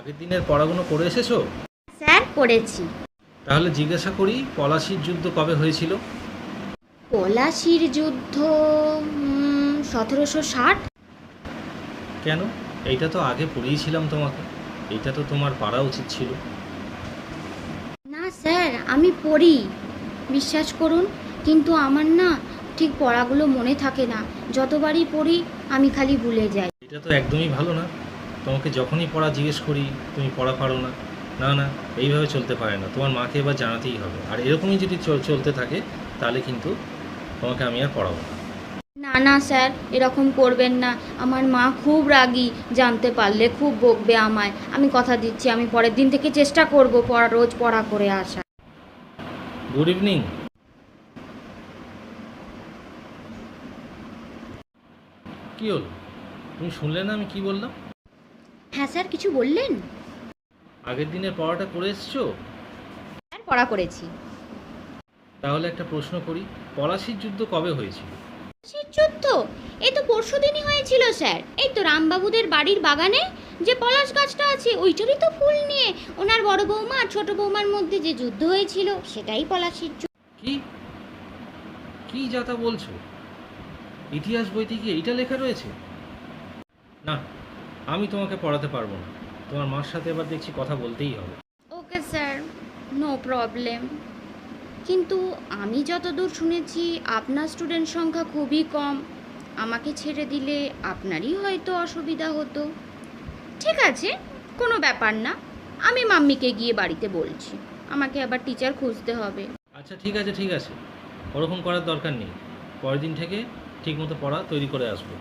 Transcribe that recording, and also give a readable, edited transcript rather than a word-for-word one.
আগের দিনের পড়াগুলো করে এসেছো? স্যার করেছি। তাহলে জিজ্ঞাসা করি, পলাশির যুদ্ধ কবে হয়েছিল? পলাশির যুদ্ধ 1760। কেন? এইটা তো আগে পড়িয়েছিলাম তোমাকে। এইটা তো তোমার পারা উচিত ছিল। না স্যার, আমি পড়ি, বিশ্বাস করুন, কিন্তু আমার না ঠিক পড়াগুলো মনে থাকে না। যতবারই পড়ি আমি খালি ভুলে যাই। এটা তো একদমই ভালো না। তোমাকে যখনই পড়া জিজ্ঞেস করি তুমি পড়া পারো না। না না, এইভাবে চলতে পারে না। তোমার মাকে এবার জানাতেই হবে। আর এরকমই যদি চলতে থাকে তাহলে কিন্তু তোমাকে আমি আর পড়াবো না। না না স্যার, এরকম করবেন না। আমার মা খুব রাগী, জানতে পারলে খুব বকবে আমায়। আমি কথা দিচ্ছি, আমি পরের দিন থেকে চেষ্টা করব রোজ পড়া করে আসা। Good evening. কী হলো? তুমি শুনলে না আমি কি বললাম? হ্যাঁ স্যার, কিছু বললেন? আগের দিনের পড়াটা করে এসছো? স্যার পড়া করেছি। তাহলে একটা প্রশ্ন করি, পলাশির যুদ্ধ কবে হয়েছিল? পলাশির যুদ্ধ এই তো পরশুদিনই হয়েছিল স্যার। এই তো রামবাবুদের বাড়ির বাগানে যে পলাশ গাছটা আছে ওইটারই তো ফুল নিয়ে ওনার বড় বৌমা আর ছোট বৌমার মধ্যে যে যুদ্ধ হয়েছিল সেটাই পলাশির যুদ্ধ। কি কি যাতা বলছো? ইতিহাস বইতে কি এইটা লেখা রয়েছে? না, আমি তোমাকে পড়াতে পারবো না। তোমার মার সাথে এবার দেখছি কথা বলতেই হবে। Okay sir, no problem. কিন্তু আমি যতদূর শুনেছি আপনার স্টুডেন্ট সংখ্যা খুবই কম। আমাকে ছেড়ে দিলে আপনারই হয়তো অসুবিধা হতো। ঠিক আছে, কোনো ব্যাপার না। আমি মাম্মিকে গিয়ে বাড়িতে বলছি। আমাকে আবার টিচার খুঁজতে হবে। আচ্ছা ঠিক আছে ঠিক আছে, ওরকম করার দরকার নেই। পরের দিন থেকে ঠিকমতো পড়া তৈরি করে আসবো।